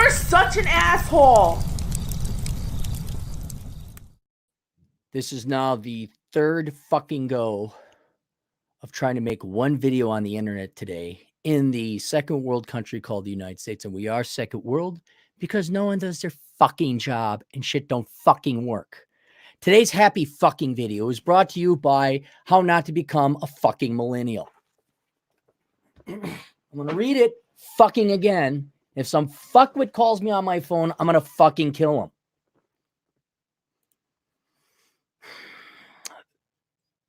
are such an asshole. This is now the third fucking go of trying to make one video on the internet today in the second world country called the United States. And we are second world because no one does their fucking job and shit don't fucking work. Today's happy fucking video is brought to you by How Not to Become a Fucking Millennial. I'm going to read it fucking again. If some fuckwit calls me on my phone, I'm going to fucking kill him.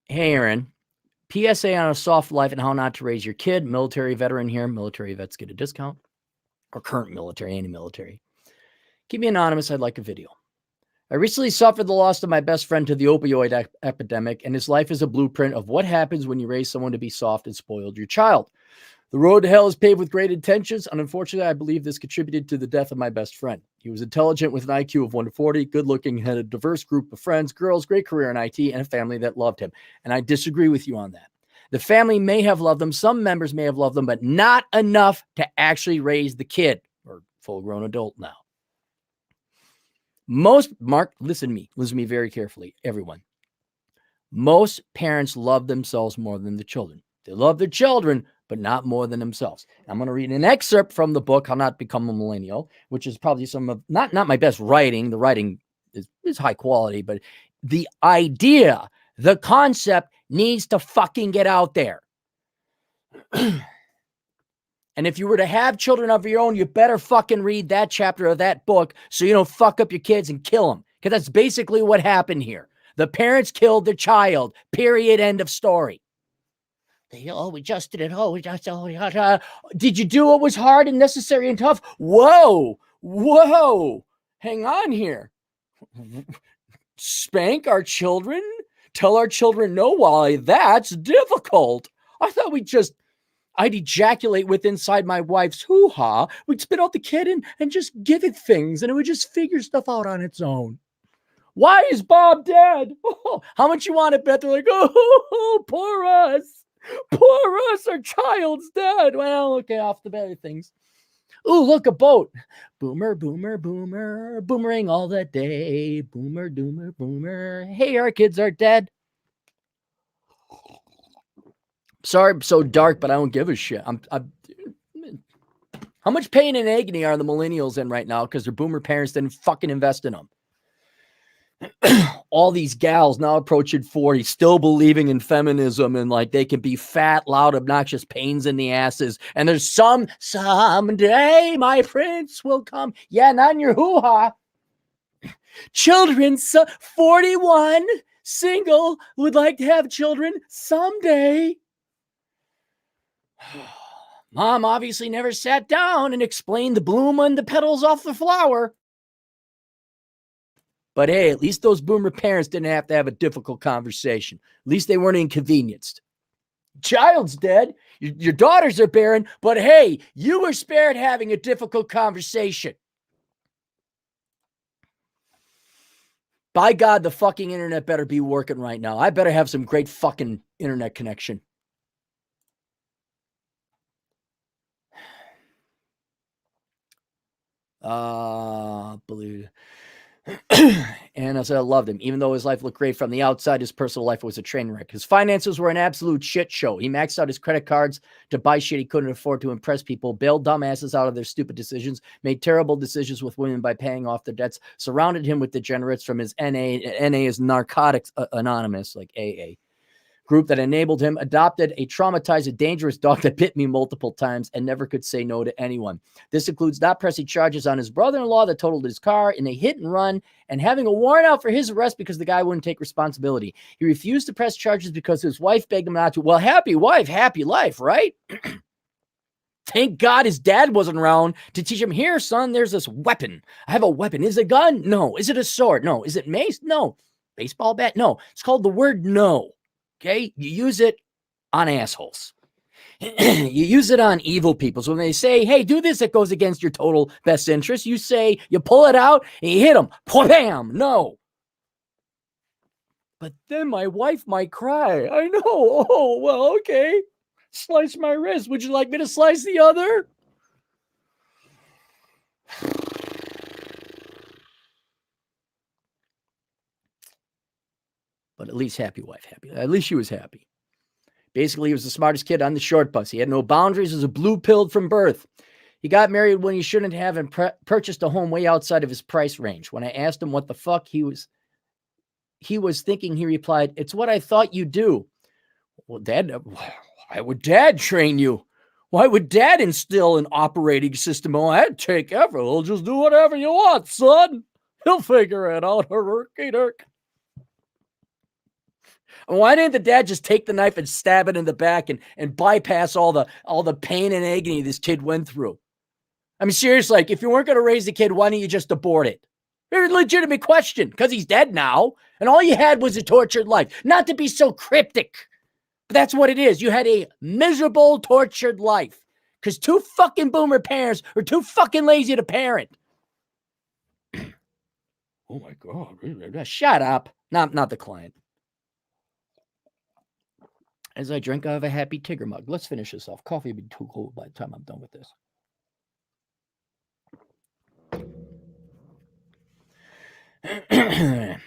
Hey, Aaron. PSA on a soft life and how not to raise your kid. Military veteran here. Military vets get a discount. Or current military, any military. Keep me anonymous. I'd like a video. I recently suffered the loss of my best friend to the opioid epidemic, and his life is a blueprint of what happens when you raise someone to be soft and spoiled your child. The road to hell is paved with great intentions, and unfortunately, I believe this contributed to the death of my best friend. He was intelligent with an IQ of 140, good-looking, had a diverse group of friends, girls, great career in IT, and a family that loved him. And I disagree with you on that. The family may have loved him, some members may have loved him, but not enough to actually raise the kid, or full-grown adult now. Mark, listen to me very carefully, everyone. Most parents love themselves more than the children. They love their children, but not more than themselves. I'm going to read an excerpt from the book, How Not to Become a Millennial, which is probably some of, not my best writing. The writing is high quality, but the idea, the concept needs to fucking get out there. And if you were to have children of your own, you better fucking read that chapter of that book so you don't fuck up your kids and kill them. Because that's basically what happened here. The parents killed their child. Period. End of story. We just did it. Did you do what was hard and necessary and tough? Whoa. Hang on here. Spank our children? Tell our children no? Why, that's difficult. I thought I'd ejaculate with inside my wife's hoo-ha. We'd spit out the kid and just give it things, and it would just figure stuff out on its own. Why is Bob dead? Oh, how much you want to bet? They're like, oh, poor us. Poor us, our child's dead. Well, okay, off the better things. Ooh, look, a boat. Boomer, boomer, boomer, boomerang all the day. Boomer, doomer, boomer. Hey, our kids are dead. Sorry I'm so dark, but I don't give a shit. How much pain and agony are the millennials in right now because their boomer parents didn't fucking invest in them? All these gals now approaching 40, still believing in feminism and like they can be fat, loud, obnoxious pains in the asses. And there's someday my prince will come. Yeah, not in your hoo-ha. Children, 41, single, would like to have children someday. Mom obviously never sat down and explained the bloom and the petals off the flower. But hey, at least those boomer parents didn't have to have a difficult conversation. At least they weren't inconvenienced. Child's dead. Your daughters are barren. But hey, you were spared having a difficult conversation. By God, the fucking internet better be working right now. I better have some great fucking internet connection. Believe it. And I said I loved him. Even though his life looked great from the outside, his personal life was a train wreck. His finances were an absolute shit show. He maxed out his credit cards to buy shit he couldn't afford to impress people, bailed dumbasses out of their stupid decisions, made terrible decisions with women by paying off their debts, surrounded him with degenerates from his NA is Narcotics Anonymous, like AA. Group that enabled him, adopted a traumatized and dangerous dog that bit me multiple times and never could say no to anyone. This includes not pressing charges on his brother-in-law that totaled his car in a hit and run and having a warrant out for his arrest because the guy wouldn't take responsibility. He refused to press charges because his wife begged him not to. Well, happy wife, happy life, right? Thank God his dad wasn't around to teach him, here, son, there's this weapon. I have a weapon. Is it a gun? No. Is it a sword? No. Is it mace? No. Baseball bat? No. It's called the word no. Okay, you use it on assholes. You use it on evil people. So when they say, hey, do this, it goes against your total best interest. You say, you pull it out and you hit them. Bam! No. But then my wife might cry. I know. Oh, well, okay. Slice my wrist. Would you like me to slice the other? But at least happy wife, happy. At least she was happy. Basically, he was the smartest kid on the short bus. He had no boundaries, was a blue-pilled from birth. He got married when he shouldn't have and purchased a home way outside of his price range. When I asked him what the fuck he was thinking, he replied, "It's what I thought you'd do." Well, Dad, why would Dad train you? Why would Dad instill an operating system? Oh, I'd take effort. He'll just do whatever you want, son. He'll figure it out. Herky-dirk. Why didn't the dad just take the knife and stab it in the back and bypass all the pain and agony this kid went through? I mean, seriously, like, if you weren't going to raise the kid, why don't you just abort it? It's a legitimate question, because he's dead now, and all you had was a tortured life. Not to be so cryptic, but that's what it is. You had a miserable, tortured life, because two fucking boomer parents are too fucking lazy to parent. Oh my God. Shut up. Not the client. As I drink out of a happy Tigger mug. Let's finish this off. Coffee will be too cold by the time I'm done with this.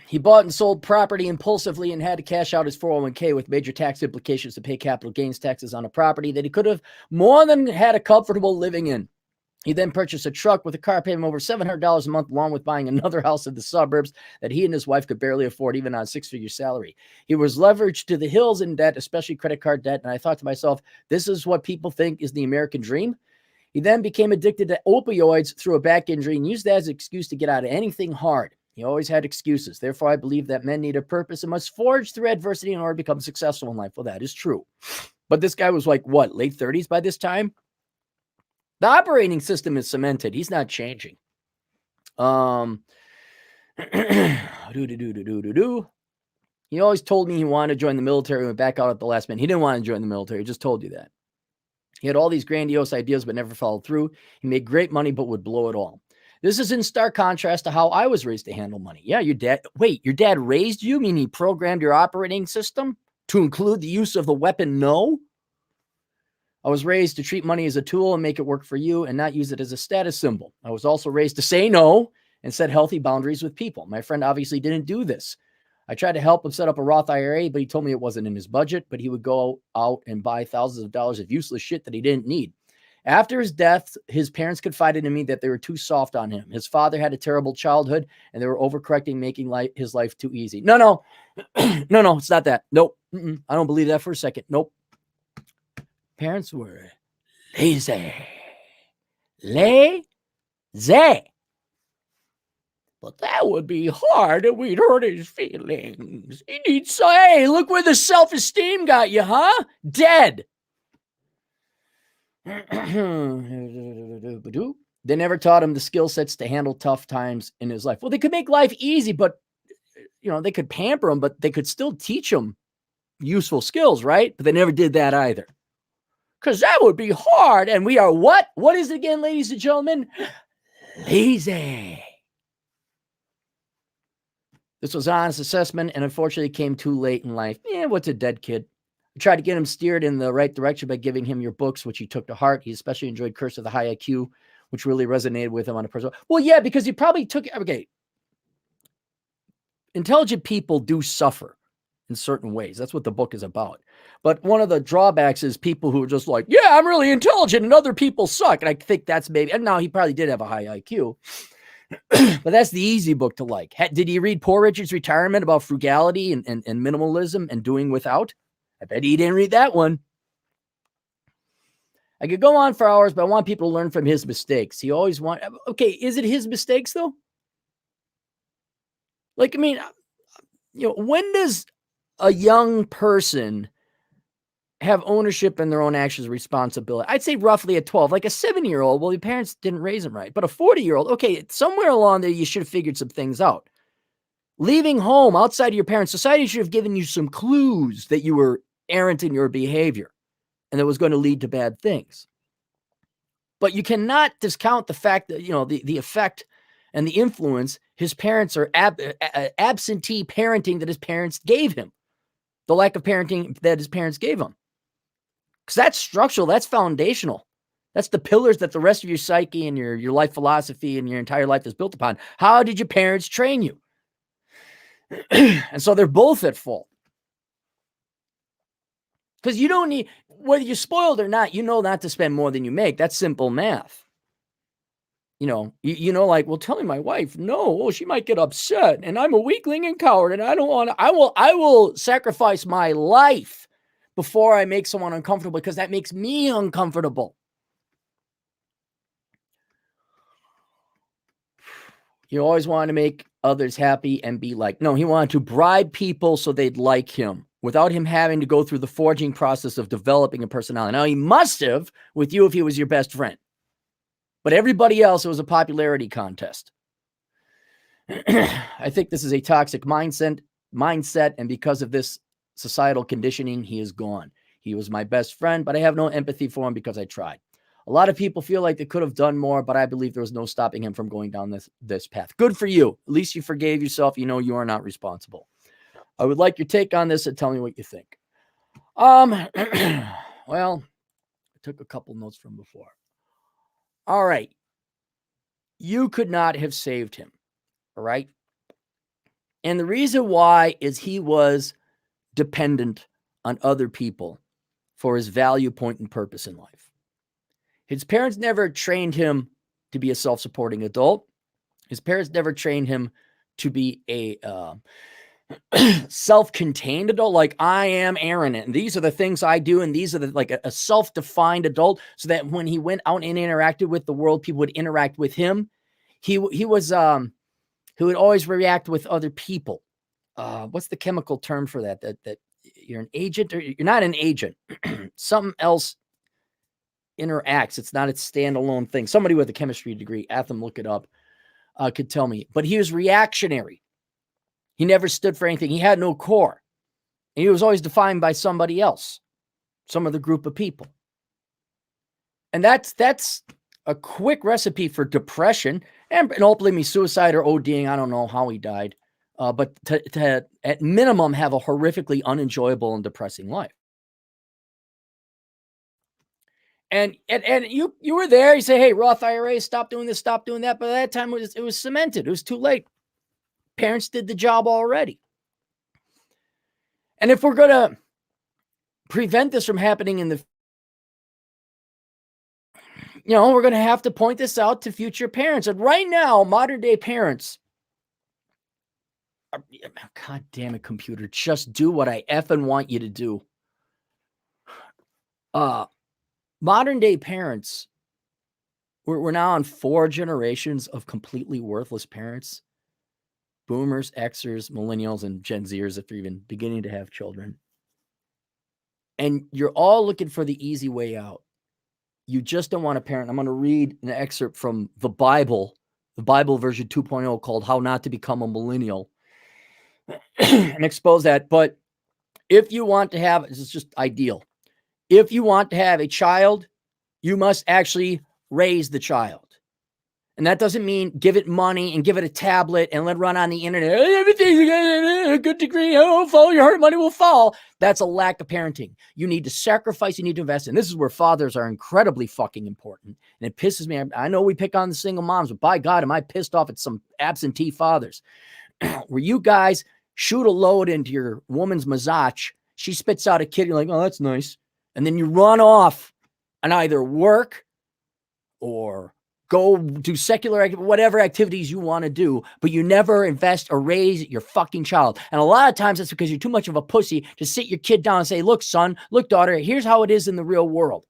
He bought and sold property impulsively and had to cash out his 401k with major tax implications to pay capital gains taxes on a property that he could have more than had a comfortable living in. He then purchased a truck with a car payment over $700 a month, along with buying another house in the suburbs that he and his wife could barely afford, even on a six-figure salary. He was leveraged to the hills in debt, especially credit card debt, and I thought to myself, this is what people think is the American dream? He then became addicted to opioids through a back injury and used that as an excuse to get out of anything hard. He always had excuses. Therefore, I believe that men need a purpose and must forge through adversity in order to become successful in life. Well, that is true. But this guy was like, what, late 30s by this time? The operating system is cemented. He's not changing. He always told me he wanted to join the military and went back out at the last minute. He didn't want to join the military. He just told you that. He had all these grandiose ideas but never followed through. He made great money but would blow it all. This is in stark contrast to how I was raised to handle money. Yeah, your dad raised you? Meaning he programmed your operating system to include the use of the weapon no? I was raised to treat money as a tool and make it work for you and not use it as a status symbol. I was also raised to say no and set healthy boundaries with people. My friend obviously didn't do this. I tried to help him set up a Roth IRA, but he told me it wasn't in his budget, but he would go out and buy thousands of dollars of useless shit that he didn't need. After his death, his parents confided in me that they were too soft on him. His father had a terrible childhood and they were overcorrecting, making his life too easy. No, it's not that. Nope. I don't believe that for a second. Nope. Parents were lazy. But that would be hard and we'd hurt his feelings. He needs, hey, look where the self-esteem got you, huh? Dead. They never taught him the skill sets to handle tough times in his life. Well, they could make life easy, but, they could pamper him, but they could still teach him useful skills, right? But they never did that either. Because that would be hard. And we are what? What is it again, ladies and gentlemen? Lazy. This was an honest assessment, and unfortunately came too late in life. What's a dead kid? I tried to get him steered in the right direction by giving him your books, which he took to heart. He especially enjoyed Curse of the High IQ, which really resonated with him on a personal. Well, yeah, because he probably took, okay. Intelligent people do suffer in certain ways. That's what the book is about. But one of the drawbacks is people who are just like, yeah, I'm really intelligent and other people suck. And I think that's maybe, and now he probably did have a high IQ. But that's the easy book to like. Did he read Poor Richard's Retirement about frugality and minimalism and doing without? I bet he didn't read that one. I could go on for hours, but I want people to learn from his mistakes. He always okay, is it his mistakes though? Like, I mean, when does a young person have ownership in their own actions, responsibility? I'd say roughly at 12, like a 7-year-old. Well, your parents didn't raise him right, but a 40-year-old, okay, somewhere along there, you should have figured some things out. Leaving home outside of your parents, society should have given you some clues that you were errant in your behavior and that was going to lead to bad things. But you cannot discount the fact that, the effect and the influence his parents are absentee parenting that his parents gave him. The lack of parenting that his parents gave him. Because that's structural, that's foundational. That's the pillars that the rest of your psyche and your life philosophy and your entire life is built upon. How did your parents train you? And so they're both at fault. Because you don't need, whether you're spoiled or not, you know not to spend more than you make. That's simple math. You know, like, well, telling my wife, no, she might get upset, and I'm a weakling and coward, and I don't want to, I will sacrifice my life before I make someone uncomfortable, because that makes me uncomfortable. You always want to make others happy and be liked. No, he wanted to bribe people so they'd like him without him having to go through the forging process of developing a personality. Now, he must have with you if he was your best friend. But everybody else, it was a popularity contest. I think this is a toxic mindset, and because of this societal conditioning, he is gone. He was my best friend, but I have no empathy for him because I tried. A lot of people feel like they could have done more, but I believe there was no stopping him from going down this path. Good for you. At least you forgave yourself. You know you are not responsible. I would like your take on this and tell me what you think. Well, I took a couple notes from before. All right. You could not have saved him. All right. And the reason why is he was dependent on other people for his value, point, and purpose in life. His parents never trained him to be a self-supporting adult. His parents never trained him to be a self-contained adult, like I am Aaron, and these are the things I do, and these are the, like a self-defined adult, so that when he went out and interacted with the world, people would interact with him. He was who would always react with other people. What's the chemical term for that? That you're an agent, or you're not an agent. Something else interacts. It's not a standalone thing. Somebody with a chemistry degree, Atham, look it up, could tell me. But he was reactionary. He never stood for anything. He had no core. And he was always defined by somebody else, some other group of people. And that's a quick recipe for depression and ultimately suicide or ODing. I don't know how he died. But to at minimum have a horrifically unenjoyable and depressing life. And you were there. You say, hey, Roth IRA, stop doing this, stop doing that. But at that time, it was cemented. It was too late. Parents did the job already. And if we're going to prevent this from happening in the, we're going to have to point this out to future parents. And right now, modern day parents, God damn it, computer, just do what I effing want you to do. Modern day parents, we're now on 4 generations of completely worthless parents. Boomers, Xers, millennials, and Gen Zers, if you're even beginning to have children. And you're all looking for the easy way out. You just don't want to parent. I'm going to read an excerpt from the Bible version 2.0 called How Not to Become a Millennial and expose that. But if you want to have, this is just ideal. If you want to have a child, you must actually raise the child. And that doesn't mean give it money and give it a tablet and let it run on the internet. Everything's a good degree. Oh, follow your heart, money will fall. That's a lack of parenting. You need to sacrifice. You need to invest. And this is where fathers are incredibly fucking important. And it pisses me. I know we pick on the single moms, but by God, am I pissed off at some absentee fathers where you guys shoot a load into your woman's mazach. She spits out a kid. You're like, oh, that's nice. And then you run off and either work or go do secular, whatever activities you want to do, but you never invest or raise your fucking child. And a lot of times that's because you're too much of a pussy to sit your kid down and say, look, son, look, daughter, here's how it is in the real world.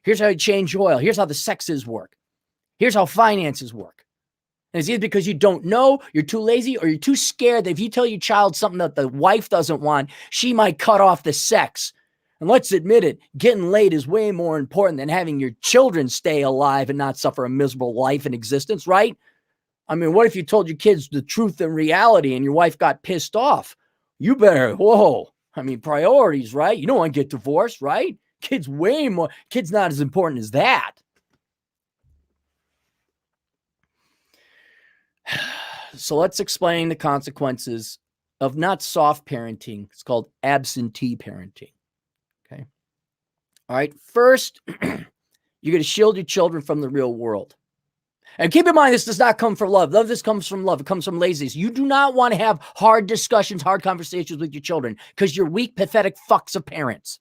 Here's how you change oil. Here's how the sexes work. Here's how finances work. And it's either because you don't know, you're too lazy, or you're too scared that if you tell your child something that the wife doesn't want, she might cut off the sex. And let's admit it, getting laid is way more important than having your children stay alive and not suffer a miserable life and existence, right? I mean, what if you told your kids the truth and reality and your wife got pissed off? You better, whoa. I mean, priorities, right? You don't want to get divorced, right? Kids not as important as that. So let's explain the consequences of not soft parenting. It's called absentee parenting. Okay. All right. First, you're going to shield your children from the real world. And keep in mind, this does not come from love. This comes from love. It comes from laziness. You do not want to have hard discussions, hard conversations with your children because you're weak, pathetic fucks of parents.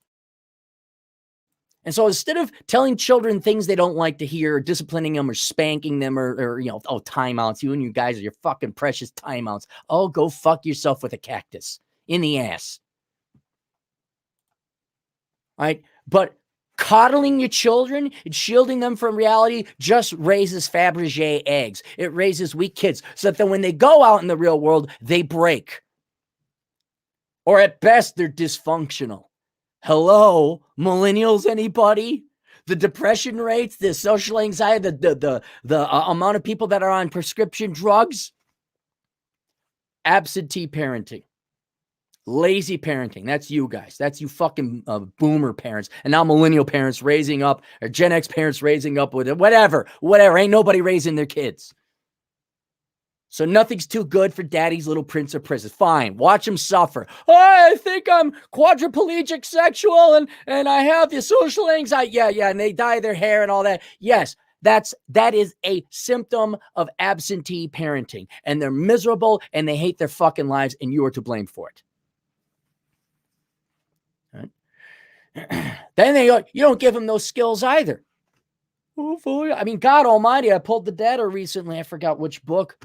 And so instead of telling children things they don't like to hear, or disciplining them or spanking them or timeouts, you and you guys are your fucking precious timeouts. Oh, go fuck yourself with a cactus in the ass. Right? But coddling your children and shielding them from reality just raises Fabergé eggs. It raises weak kids so that then when they go out in the real world, they break. Or at best, they're dysfunctional. Hello, millennials, anybody? The depression rates, the social anxiety, the amount of people that are on prescription drugs, absentee parenting, lazy parenting. That's you guys. That's you fucking boomer parents. And now millennial parents raising up, or Gen X parents raising up with it. Whatever. Ain't nobody raising their kids. So nothing's too good for daddy's little prince of princess. Fine. Watch him suffer. Oh, I think I'm quadriplegic sexual and I have the social anxiety. Yeah. And they dye their hair and all that. Yes, that is a symptom of absentee parenting. And they're miserable and they hate their fucking lives and you are to blame for it. Right? Then you don't give them those skills either. I mean, God almighty, I pulled the data recently. I forgot which book.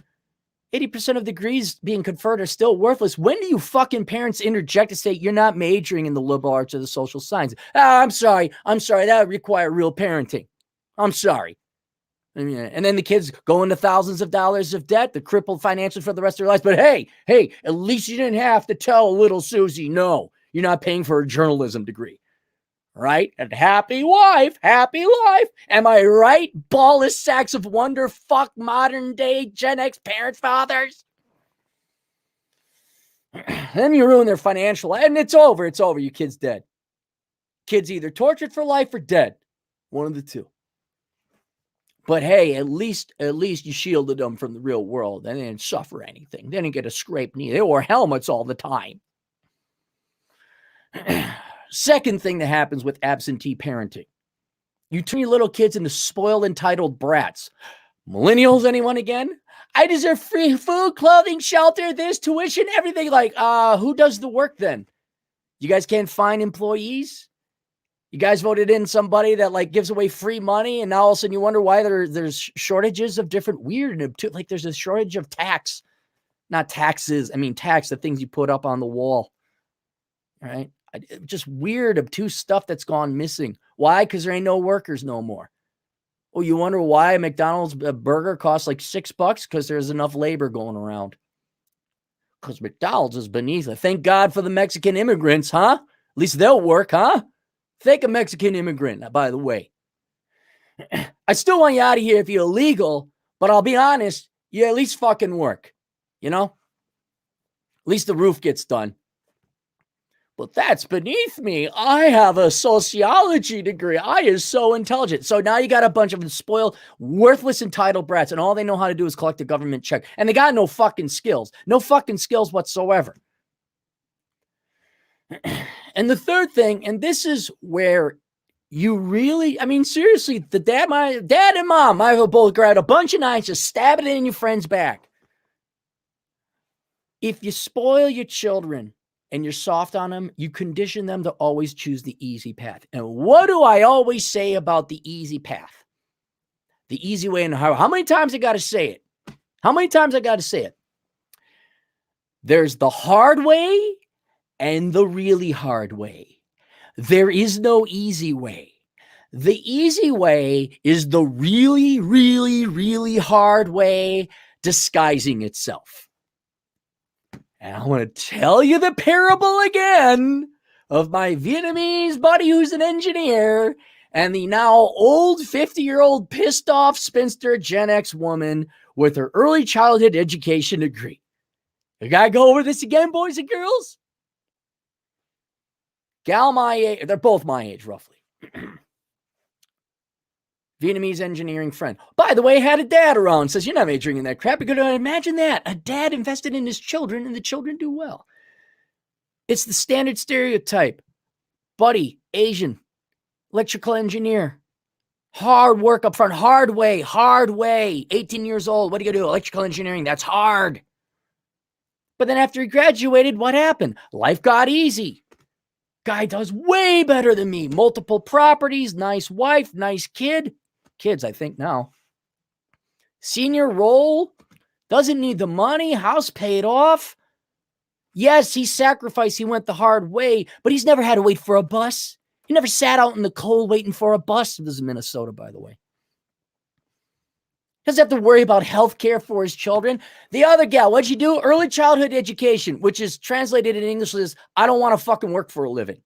80% of degrees being conferred are still worthless. When do you fucking parents interject to say you're not majoring in the liberal arts or the social sciences? I'm sorry. That would require real parenting. I'm sorry. And then the kids go into thousands of dollars of debt, they're crippled financially for the rest of their lives. But hey, at least you didn't have to tell little Susie, no, you're not paying for a journalism degree. Right? And happy life. Am I right? Ballless sacks of wonder, fuck modern day Gen X parents, fathers. Then you ruin their financial life, and it's over. Your kid's dead. Kid's either tortured for life or dead. One of the two. But hey, at least you shielded them from the real world. They didn't suffer anything. They didn't get a scraped knee. They wore helmets all the time. Second thing that happens with absentee parenting. You turn your little kids into spoiled, entitled brats. Millennials, anyone again? I deserve free food, clothing, shelter, this, tuition, everything. Like, who does the work then? You guys can't find employees? You guys voted in somebody that like gives away free money and now all of a sudden you wonder why there's shortages of different weird, like there's a shortage of tax. Not taxes, I mean tax, the things you put up on the wall. All right? Just weird, obtuse stuff that's gone missing. Why? Because there ain't no workers no more. Oh, you wonder why a McDonald's burger costs like $6? Because there's enough labor going around. Because McDonald's is beneath it. Thank God for the Mexican immigrants, huh? At least they'll work, huh? Thank a Mexican immigrant, by the way. I still want you out of here if you're illegal, but I'll be honest, you at least fucking work. You know? At least the roof gets done. But that's beneath me. I have a sociology degree. I is so intelligent. So now you got a bunch of spoiled, worthless, entitled brats, and all they know how to do is collect a government check. And they got no fucking skills. No fucking skills whatsoever. And the third thing, and this is where you really, I mean, seriously, my dad and mom might have both grabbed a bunch of knives, just stabbing it in your friend's back. If you spoil your children, and you're soft on them, you condition them to always choose the easy path. And what do I always say about the easy path? The easy way and the hard way. How many times I got to say it? There's the hard way and the really hard way. There is no easy way. The easy way is the really, really, really hard way disguising itself. And I want to tell you the parable again of my Vietnamese buddy who's an engineer and the now old 50-year-old pissed off spinster Gen X woman with her early childhood education degree. I gotta go over this again, boys and girls. Gal my age, they're both my age roughly. Vietnamese engineering friend. By the way, had a dad around, says, you're not majoring in that crap. You're going to imagine that. A dad invested in his children and the children do well. It's the standard stereotype. Buddy, Asian, electrical engineer, Hard work up front, hard way. 18 years old. What are you going to do? Electrical engineering. That's hard. But then after he graduated, what happened? Life got easy. Guy does way better than me. Multiple properties, nice wife, nice kid. Kids, I think now. Senior role, doesn't need the money, house paid off. Yes, he sacrificed, he went the hard way, but he's never had to wait for a bus. He never sat out in the cold waiting for a bus. This is Minnesota, by the way. Doesn't have to worry about health care for his children. The other gal, what'd she do? Early childhood education, which is translated in English as, I don't want to fucking work for a living.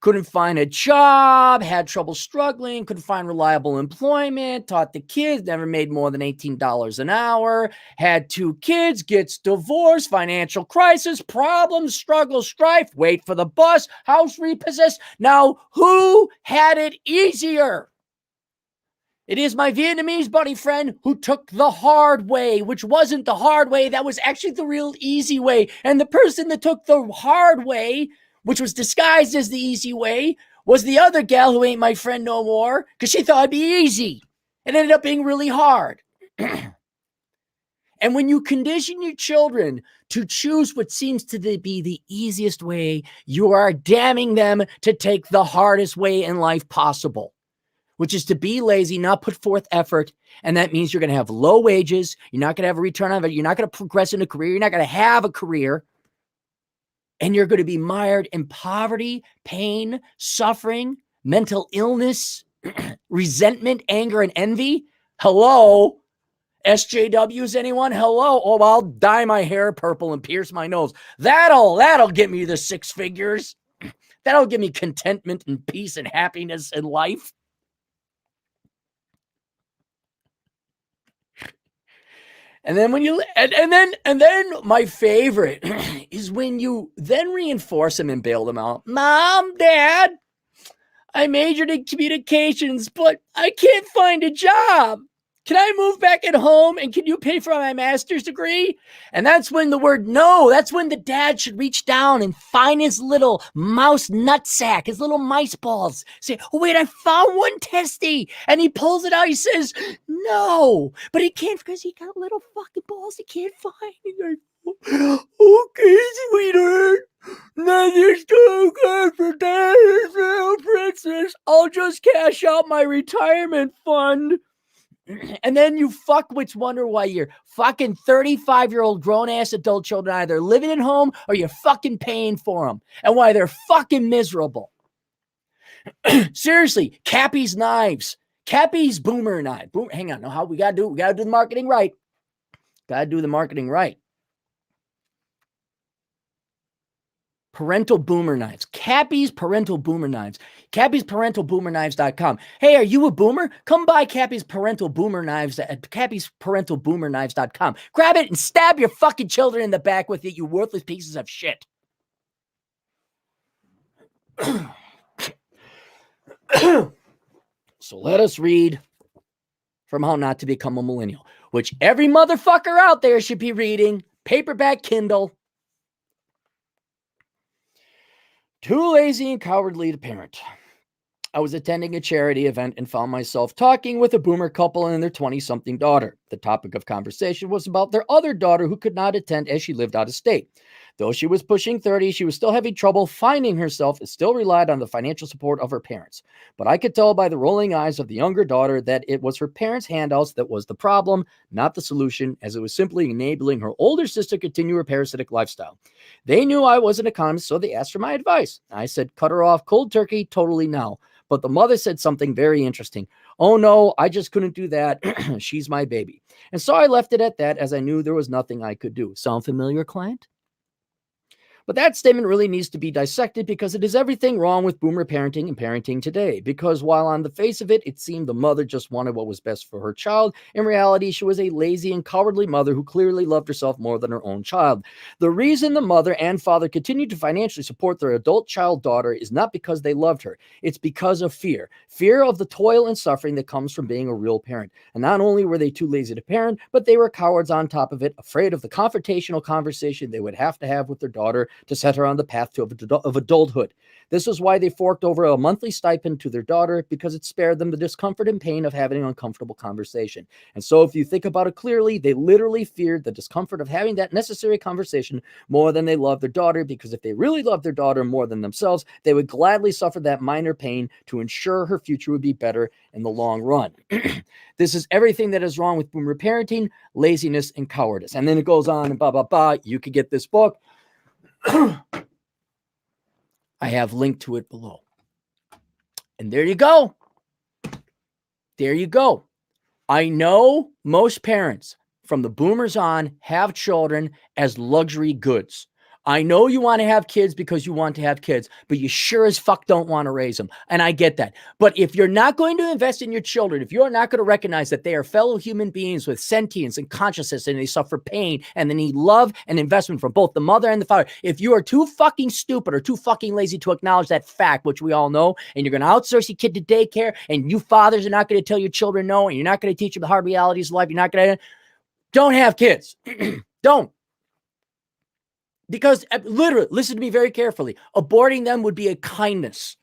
Couldn't find a job, had trouble struggling, couldn't find reliable employment, taught the kids, never made more than $18 an hour, had 2 kids, gets divorced, financial crisis, problems, struggle, strife, wait for the bus, house repossessed. Now, who had it easier? It is my Vietnamese buddy friend who took the hard way, which wasn't the hard way. That was actually the real easy way. And the person that took the hard way, which was disguised as the easy way, was the other gal who ain't my friend no more because she thought it'd be easy. It ended up being really hard. And when you condition your children to choose what seems to be the easiest way, you are damning them to take the hardest way in life possible, which is to be lazy, not put forth effort. And that means you're going to have low wages. You're not going to have a return on it. You're not going to progress in a career. You're not going to have a career. And you're going to be mired in poverty, pain, suffering, mental illness, resentment, anger, and envy. Hello? SJWs, anyone? Hello? Oh, I'll dye my hair purple and pierce my nose. That'll get me the 6 figures. That'll give me contentment and peace and happiness in life. And then when you and then my favorite is when you then reinforce them and bail them out. Mom, Dad, I majored in communications, but I can't find a job. Can I move back at home and can you pay for my master's degree? And that's when the word no, that's when the dad should reach down and find his little mouse nutsack, his little mice balls. Say, oh, wait, I found one testy. And he pulls it out. He says, no, but he can't because he got little fucking balls he can't find. He's like, okay, sweetheart. Nothing's too good for Daddy's little princess. I'll just cash out my retirement fund. And then you fuckwits wonder why your fucking 35-year-old grown-ass adult children are either living at home or you're fucking paying for them. And why they're fucking miserable. Seriously, Cappy's knives. Cappy's boomer knife. Hang on. How we gotta do the marketing right. Gotta do the marketing right. Parental boomer knives. Cappy's parental boomer knives. Cappy's parentalboomerknives.com. Hey, are you a boomer? Come buy Cappy's parental boomer knives at Cappy's parentalboomerknives.com. Grab it and stab your fucking children in the back with it, you worthless pieces of shit. So let us read from How Not to Become a Millennial, which every motherfucker out there should be reading. Paperback Kindle. Too lazy and cowardly to parent. I was attending a charity event and found myself talking with a boomer couple and their 20-something daughter. The topic of conversation was about their other daughter who could not attend as she lived out of state. Though she was pushing 30, she was still having trouble finding herself and still relied on the financial support of her parents. But I could tell by the rolling eyes of the younger daughter that it was her parents' handouts that was the problem, not the solution, as it was simply enabling her older sister to continue her parasitic lifestyle. They knew I was an economist, so they asked for my advice. I said, cut her off cold turkey, totally now. But the mother said something very interesting. Oh no, I just couldn't do that. She's my baby. And so I left it at that as I knew there was nothing I could do. Sound familiar, client? But that statement really needs to be dissected because it is everything wrong with boomer parenting and parenting today. Because while on the face of it, it seemed the mother just wanted what was best for her child, in reality, she was a lazy and cowardly mother who clearly loved herself more than her own child. The reason the mother and father continued to financially support their adult child daughter is not because they loved her. It's because of fear. Fear of the toil and suffering that comes from being a real parent. And not only were they too lazy to parent, but they were cowards on top of it, afraid of the confrontational conversation they would have to have with their daughter to set her on the path of adulthood. This was why they forked over a monthly stipend to their daughter, because it spared them the discomfort and pain of having an uncomfortable conversation. And so if you think about it clearly, they literally feared the discomfort of having that necessary conversation more than they loved their daughter, because if they really loved their daughter more than themselves, they would gladly suffer that minor pain to ensure her future would be better in the long run. This is everything that is wrong with boomer parenting, laziness, and cowardice. And then it goes on and blah, blah, blah. You could get this book. I have linked to it below. And there you go. There you go. I know most parents from the boomers on have children as luxury goods. I know you want to have kids because you want to have kids, but you sure as fuck don't want to raise them. And I get that. But if you're not going to invest in your children, if you're not going to recognize that they are fellow human beings with sentience and consciousness, and they suffer pain and they need love and investment from both the mother and the father, if you are too fucking stupid or too fucking lazy to acknowledge that fact, which we all know, and you're going to outsource your kid to daycare, and you fathers are not going to tell your children no, and you're not going to teach them the hard realities of life, you're not going to, don't have kids. Don't. Because literally, listen to me very carefully, aborting them would be a kindness,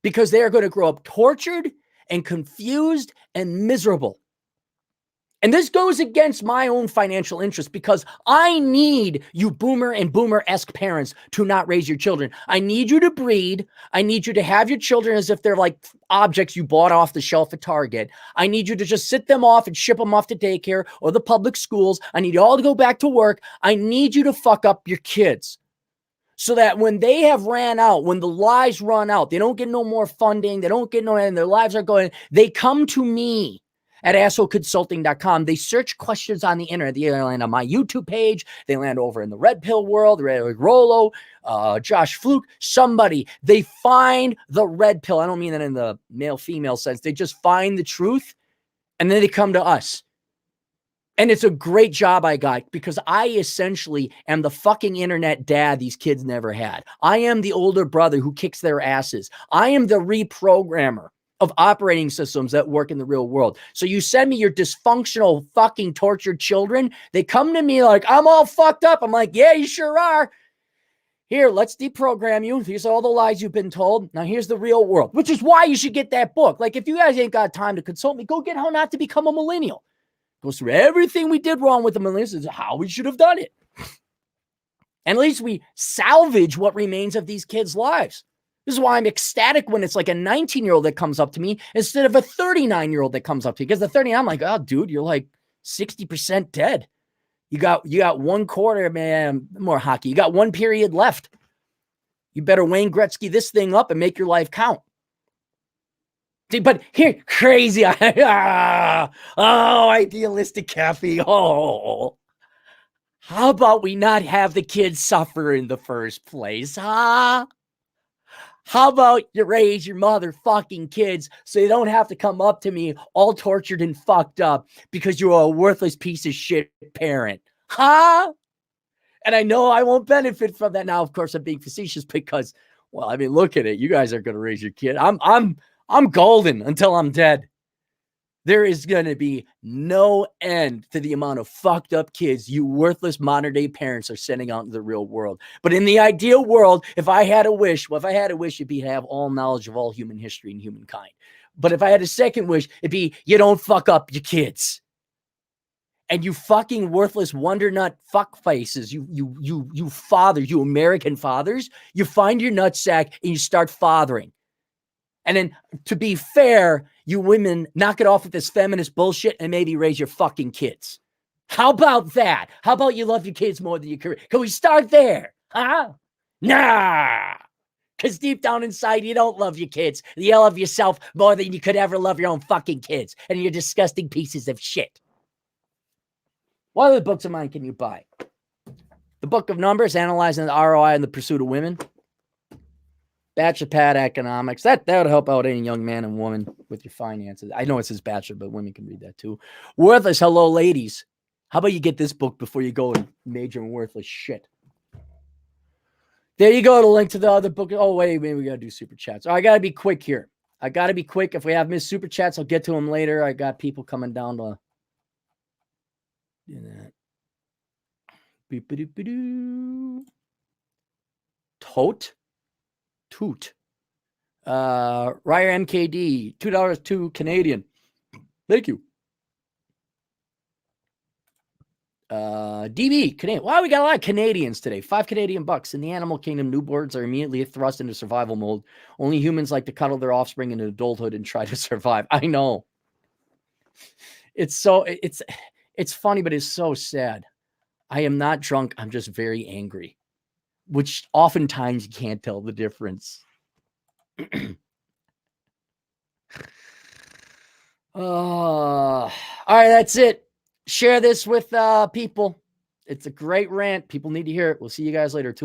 because they are going to grow up tortured and confused and miserable. And this goes against my own financial interest, because I need you boomer and boomer-esque parents to not raise your children. I need you to breed. I need you to have your children as if they're like objects you bought off the shelf at Target. I need you to just sit them off and ship them off to daycare or the public schools. I need you all to go back to work. I need you to fuck up your kids, so that when they have ran out, when the lies run out, they don't get no more funding, they don't get no, and their lives are going, they come to me at assholeconsulting.com. They search questions on the internet. They land on my YouTube page. They land over in the Red Pill world, Rollo, Josh Fluke, somebody. They find the red pill. I don't mean that in the male-female sense. They just find the truth, and then they come to us. And it's a great job I got, because I essentially am the fucking internet dad these kids never had. I am the older brother who kicks their asses. I am the reprogrammer of operating systems that work in the real world. So you send me your dysfunctional fucking tortured children. They come to me like, I'm all fucked up. I'm like, yeah, you sure are. Here, let's deprogram you. These are all the lies you've been told. Now here's the real world, which is why you should get that book. Like, if you guys ain't got time to consult me, go get How Not to Become a Millennial. Goes through everything we did wrong with the millennials and how we should have done it. And at least we salvage what remains of these kids' lives. This is why I'm ecstatic when it's like a 19-year-old that comes up to me instead of a 39-year-old that comes up to me. Because the 30, I'm like, oh, dude, you're like 60% dead. You got one quarter, man, more hockey. You got one period left. You better Wayne Gretzky this thing up and make your life count. But here, crazy. Idealistic Kathy. Oh, how about we not have the kids suffer in the first place, huh? How about you raise your motherfucking kids so they don't have to come up to me all tortured and fucked up because you're a worthless piece of shit parent, huh? And I know I won't benefit from that. Now, of course, I'm being facetious because, well, I mean, look at it. You guys are going to raise your kid. I'm golden until I'm dead. There is going to be no end to the amount of fucked up kids you worthless modern day parents are sending out into the real world. But in the ideal world, if I had a wish, it'd be to have all knowledge of all human history and humankind. But if I had a second wish, it'd be, you don't fuck up your kids. And you fucking worthless wonder nut fuck faces, you fathers, you American fathers, you find your nutsack and you start fathering. And then, to be fair, you women knock it off with this feminist bullshit and maybe raise your fucking kids. How about that? How about you love your kids more than your career? Can we start there? Huh? Nah. Because deep down inside, you don't love your kids. You love yourself more than you could ever love your own fucking kids. And you're disgusting pieces of shit. What other books of mine can you buy? The Book of Numbers, Analyzing the ROI in the Pursuit of Women. Bachelor Pad Economics. That would help out any young man and woman with your finances. I know it says bachelor, but women can read that too. Worthless Hello Ladies. How about you get this book before you go and major in worthless shit? There you go. The link to the other book. Oh, wait, we got to do super chats. Oh, I got to be quick here. I got to be quick. If we have missed super chats, I'll get to them later. I got people coming down to do that. Tote. Ryer MKD, $2 to Canadian. Thank you. DB, Canadian. Wow, we got a lot of Canadians today. 5 Canadian bucks. In the animal kingdom, newborns are immediately thrust into survival mode. Only humans like to cuddle their offspring into adulthood and try to survive. I know. It's funny, but it's so sad. I am not drunk. I'm just very angry, which oftentimes you can't tell the difference. All right, that's it. Share this with people. It's a great rant. People need to hear it. We'll see you guys later.